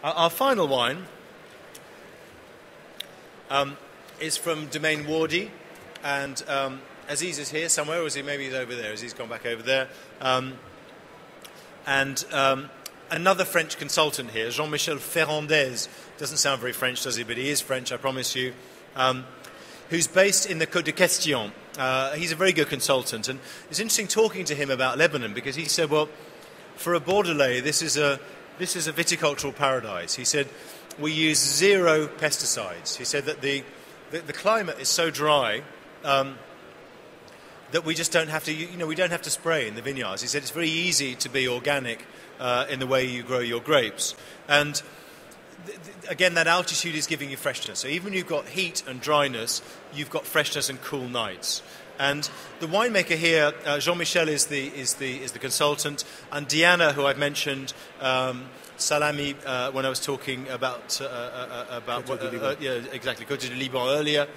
Our final wine is from Domaine Wardy, and Aziz is here somewhere, or is he? Maybe he's over there. Aziz gone back over there. Another French consultant here, Jean-Michel Ferrandez. Doesn't sound very French, does he? But he is French, I promise you. Who's based in the Côte de Question. He's a very good consultant, and it's interesting talking to him about Lebanon, because he said, well, for a Bordelais, this is a viticultural paradise. He said, we use 0 pesticides. He said that the climate is so dry that we just don't have to, we don't have to spray in the vineyards. He said it's very easy to be organic in the way you grow your grapes. And again, that altitude is giving you freshness. So even when you've got heat and dryness, you've got freshness and cool nights. And the winemaker here, Jean-Michel, is the consultant, and Diana, who I've mentioned, Salami, when I was talking about Côte de Liban earlier,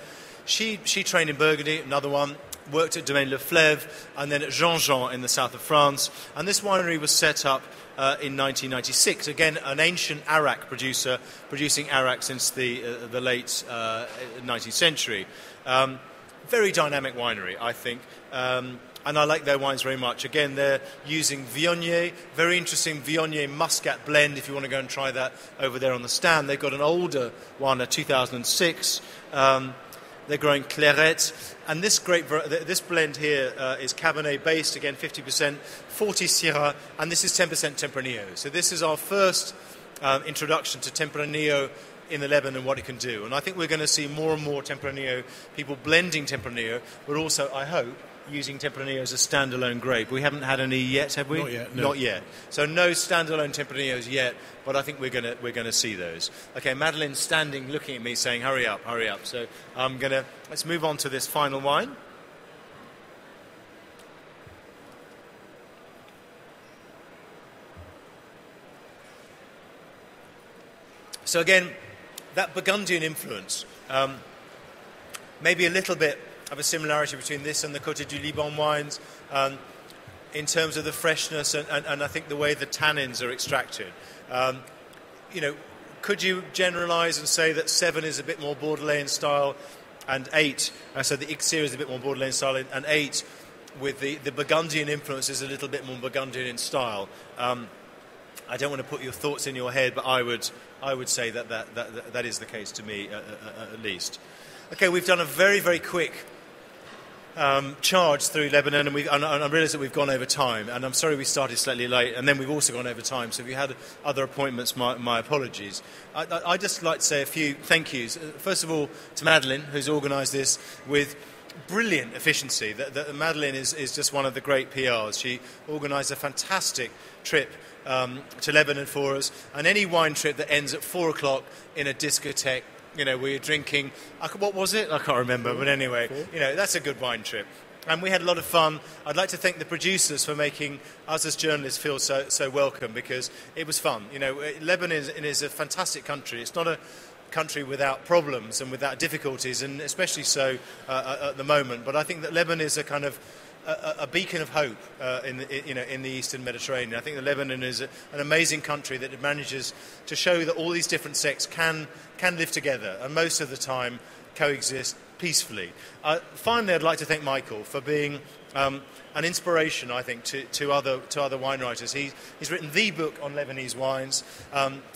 she trained in Burgundy. Another one worked at Domaine LIWF, and then at Jean-Jean in the south of France. And this winery was set up in 1996. Again, an ancient Arak producer, producing Arak since the late 19th century. Very dynamic winery, I think, and I like their wines very much. Again, they're using Viognier, very interesting Viognier Muscat blend, if you want to go and try that over there on the stand. They've got an older one, a 2006. They're growing Clairette, and this blend here is Cabernet based, again 50%, 40 Syrah, and this is 10% Tempranillo. So this is our first introduction to Tempranillo in the Lebanon and what it can do. And I think we're going to see more and more Tempranillo, people blending Tempranillo, but also, I hope, using Tempranillo as a standalone grape. We haven't had any yet, have we? Not yet, no. Not yet. So no standalone Tempranillos yet, but I think we're going to see those. Okay, Madeleine's standing, looking at me, saying, hurry up, hurry up. So let's move on to this final wine. So again, that Burgundian influence, maybe a little bit of a similarity between this and the Côte du Liban wines in terms of the freshness and I think the way the tannins are extracted. Could you generalise and say that 7 is a bit more Bordelais in style and 8, so the Ixir is a bit more Bordelais in style, and 8 with the Burgundian influence is a little bit more Burgundian in style? I don't want to put your thoughts in your head, but I would say that is the case to me, at least. Okay, we've done a very, very quick charge through Lebanon, and I realise that we've gone over time, and I'm sorry we started slightly late, and then we've also gone over time, so if you had other appointments, my apologies. I'd just like to say a few thank yous. First of all, to Madeleine, who's organised this with brilliant efficiency. Madeleine is just one of the great PRs. She organised a fantastic trip to Lebanon for us, and any wine trip that ends at 4 o'clock in a discotheque, we're drinking, what was it? I can't remember, but anyway, that's a good wine trip. And we had a lot of fun. I'd like to thank the producers for making us as journalists feel so welcome, because it was fun. Lebanon is a fantastic country. It's not a country without problems and without difficulties, and especially so at the moment. But I think that Lebanon is a kind of a beacon of hope in the Eastern Mediterranean. I think that Lebanon is an amazing country that manages to show that all these different sects can live together, and most of the time coexist peacefully. Finally, I'd like to thank Michael for being an inspiration, I think, to other wine writers. He's written the book on Lebanese wines.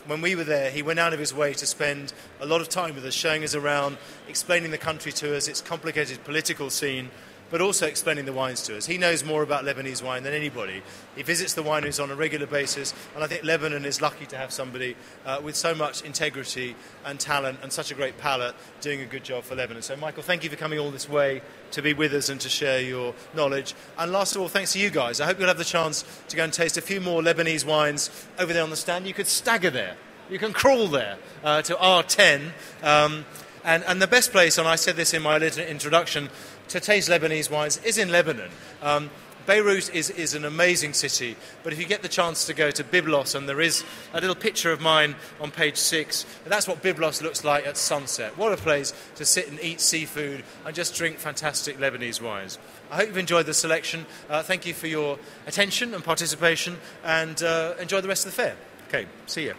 When we were there, he went out of his way to spend a lot of time with us, showing us around, explaining the country to us, its complicated political scene, but also explaining the wines to us. He knows more about Lebanese wine than anybody. He visits the wineries on a regular basis, and I think Lebanon is lucky to have somebody with so much integrity and talent and such a great palate doing a good job for Lebanon. So, Michael, thank you for coming all this way to be with us and to share your knowledge. And last of all, thanks to you guys. I hope you'll have the chance to go and taste a few more Lebanese wines over there on the stand. You could stagger there. You can crawl there to R10. And the best place, and I said this in my little introduction, to taste Lebanese wines is in Lebanon. Beirut is an amazing city, but if you get the chance to go to Byblos, and there is a little picture of mine on page 6, that's what Byblos looks like at sunset. What a place to sit and eat seafood and just drink fantastic Lebanese wines. I hope you've enjoyed the selection. Thank you for your attention and participation, and enjoy the rest of the fair. Okay, see you.